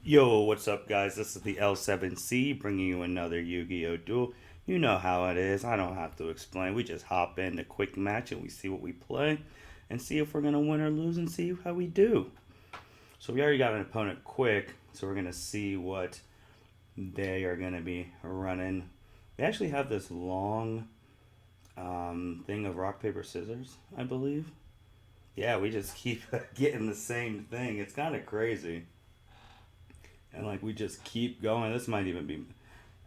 Yo, what's up, guys? This is the L7C bringing you another Yu-Gi-Oh! Duel. You know how it is. I don't have to explain. We just hop in a quick match and we see what we play and see if we're going to win or lose and see how we do. So we already got an opponent quick, so we're going to see what they are going to be running. They actually have this long thing of rock, paper, scissors, I believe. Yeah, we just keep getting the same thing. It's kind of crazy. And like we just keep going. This might even be,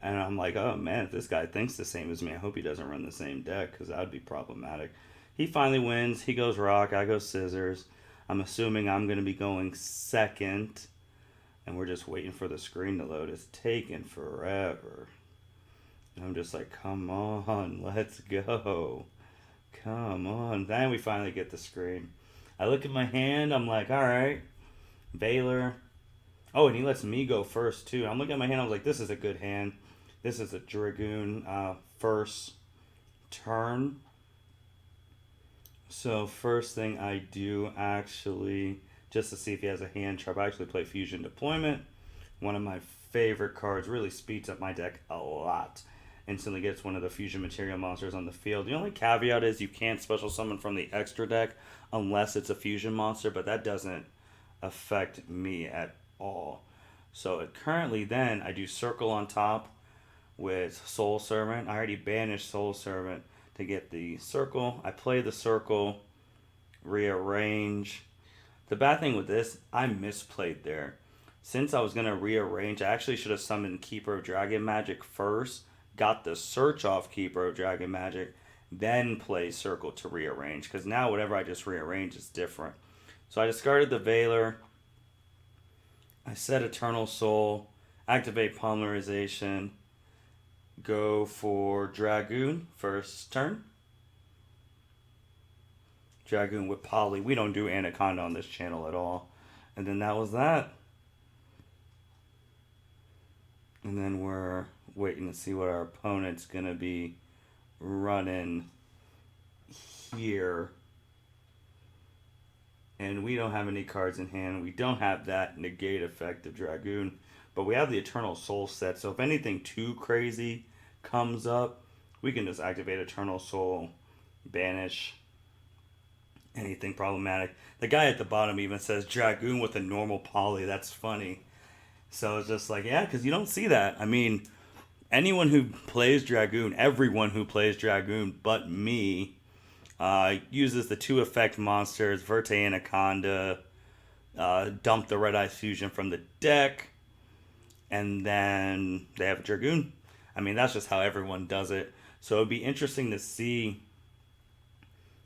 and I'm like, oh man, if this guy thinks the same as me, I hope he doesn't run the same deck because that would be problematic. He finally wins. He goes rock. I go scissors. I'm assuming I'm gonna be going second, and we're just waiting for the screen to load. It's taking forever. And I'm just like, come on, let's go. Come on. Then we finally get the screen. I look at my hand. I'm like, all right, Baylor. Oh, and he lets me go first too. I'm looking at my hand. I was like, this is a good hand. This is a Dragoon first turn. So first thing I do actually, just to see if he has a hand trap, I actually play Fusion Deployment. One of my favorite cards. Really speeds up my deck a lot. Instantly gets one of the fusion material monsters on the field. The only caveat is you can't special summon from the extra deck unless it's a fusion monster, but that doesn't affect me at all. So currently then I do circle on top with Soul Servant. I already banished Soul Servant to get the circle. I play the circle, rearrange. The bad thing with this, I misplayed there. Since I was going to rearrange, I actually should have summoned Keeper of Dragon Magic first, got the search off Keeper of Dragon Magic, then play circle to rearrange. Because now whatever I just rearrange is different. So I discarded the Veiler. I set Eternal Soul, activate Polymerization, go for Dragoon first turn. Dragoon with Poly. We don't do Anaconda on this channel at all. And then that was that. And then we're waiting to see what our opponent's going to be running here. And we don't have any cards in hand. We don't have that negate effect of Dragoon. But we have the Eternal Soul set. So if anything too crazy comes up, we can just activate Eternal Soul, banish anything problematic. The guy at the bottom even says Dragoon with a normal poly. That's funny. So it's just like, yeah, because you don't see that. I mean, anyone who plays Dragoon, everyone who plays Dragoon but me, uses the two effect monsters, Verte Anaconda, dump the Red Eye Fusion from the deck, and then they have a Dragoon. I mean, that's just how everyone does it. So it'd be interesting to see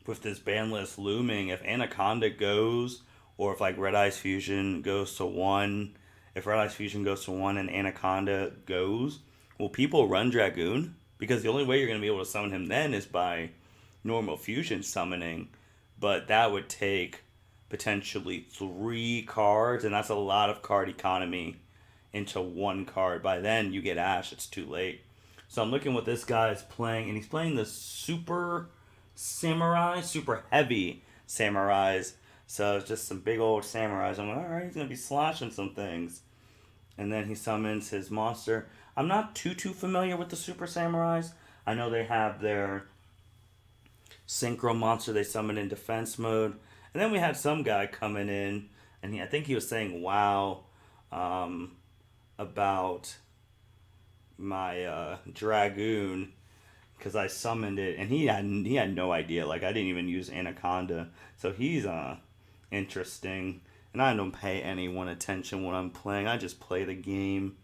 with this ban list looming if Anaconda goes, or if like Red Eyes Fusion goes to one. If Red Eyes Fusion goes to one and Anaconda goes, will people run Dragoon? Because the only way you're going to be able to summon him then is by normal fusion summoning, but that would take potentially 3 cards, and that's a lot of card economy into one card. By then, you get Ash, it's too late. So I'm looking what this guy is playing, and he's playing the Super Samurai, Super Heavy Samurais. So it's just some big old samurais. I'm like, alright, he's going to be slashing some things. And then he summons his monster. I'm not too familiar with the Super Samurais. I know they have their synchro monster they summon in defense mode. And then we had some guy coming in, and I think he was saying wow about my Dragoon because I summoned it, and he had no idea. Like, I didn't even use Anaconda. So he's interesting. And I don't pay anyone attention when I'm playing. I just play the game.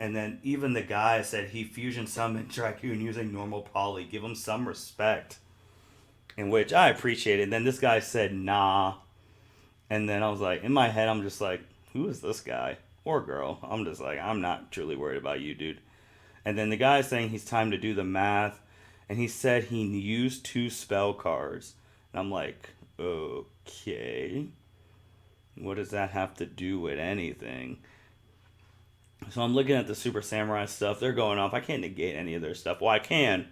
And then even the guy said he fusion summoned Dragoon using normal poly. Give him some respect. In which I appreciate it. And then this guy said, nah. And then I was like, in my head, I'm just like, who is this guy? Or girl. I'm just like, I'm not truly worried about you, dude. And then the guy's saying he's time to do the math. And he said he used 2 spell cards. And I'm like, okay. What does that have to do with anything? So I'm looking at the Super Samurai stuff. They're going off. I can't negate any of their stuff. Well, I can.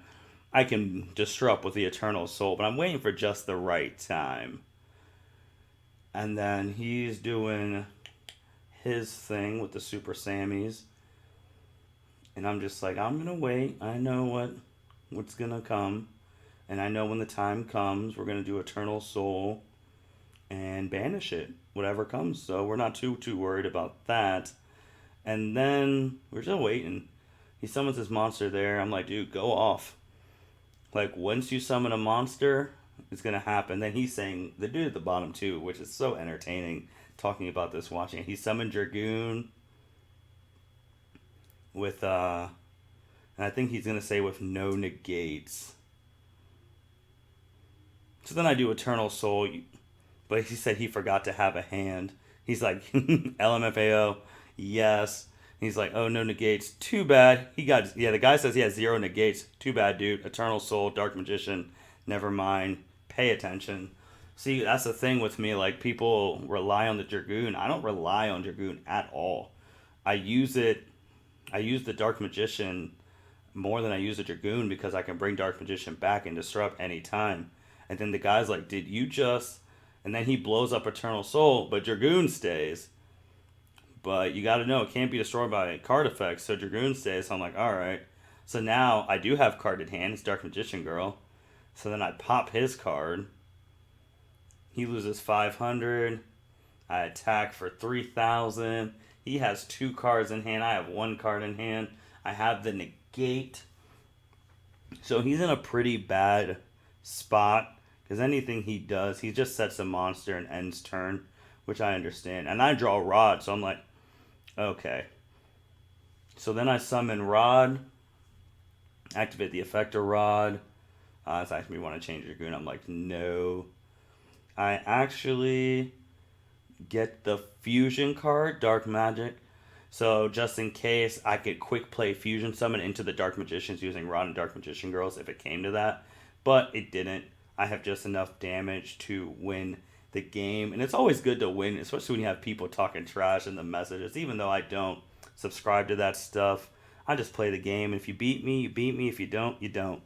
I can disrupt with the Eternal Soul, but I'm waiting for just the right time. And then he's doing his thing with the Super Sammys. And I'm just like, I'm gonna wait. I know what's gonna come. And I know when the time comes, we're gonna do Eternal Soul and banish it, whatever comes. So we're not too worried about that. And then we're still waiting. He summons his monster there. I'm like, dude, go off. Like, once you summon a monster, it's gonna happen. Then he's saying the dude at the bottom too, which is so entertaining. Talking about this, watching it. He summoned Dragoon with and I think he's gonna say with no negates. So then I do Eternal Soul, but he said he forgot to have a hand. He's like, LMFAO, yes. He's like, oh, no negates. Too bad. The guy says he has 0 negates. Too bad, dude. Eternal Soul, Dark Magician, never mind. Pay attention. See, that's the thing with me. Like, people rely on the Dragoon. I don't rely on Dragoon at all. I use the Dark Magician more than I use the Dragoon because I can bring Dark Magician back and disrupt anytime. And then the guy's like, did you just... And then he blows up Eternal Soul, but Dragoon stays. But you got to know, it can't be destroyed by card effects, so Dragoon stays. So I'm like, alright. So now I do have card in hand. It's Dark Magician Girl. So then I pop his card. He loses 500. I attack for 3,000. He has 2 cards in hand. I have 1 card in hand. I have the negate. So he's in a pretty bad spot. Because anything he does, he just sets a monster and ends turn. Which I understand. And I draw Rod, so I'm like, okay. So then I summon Rod. Activate the effector Rod. It's actually me want to change Dragoon. I'm like, no. I actually get the fusion card, Dark Magic. So just in case, I could quick play fusion summon into the Dark Magicians using Rod and Dark Magician Girls if it came to that. But it didn't. I have just enough damage to win the game. And it's always good to win, especially when you have people talking trash in the messages. Even though I don't subscribe to that stuff, I just play the game. If you beat me, you beat me. If you don't, you don't.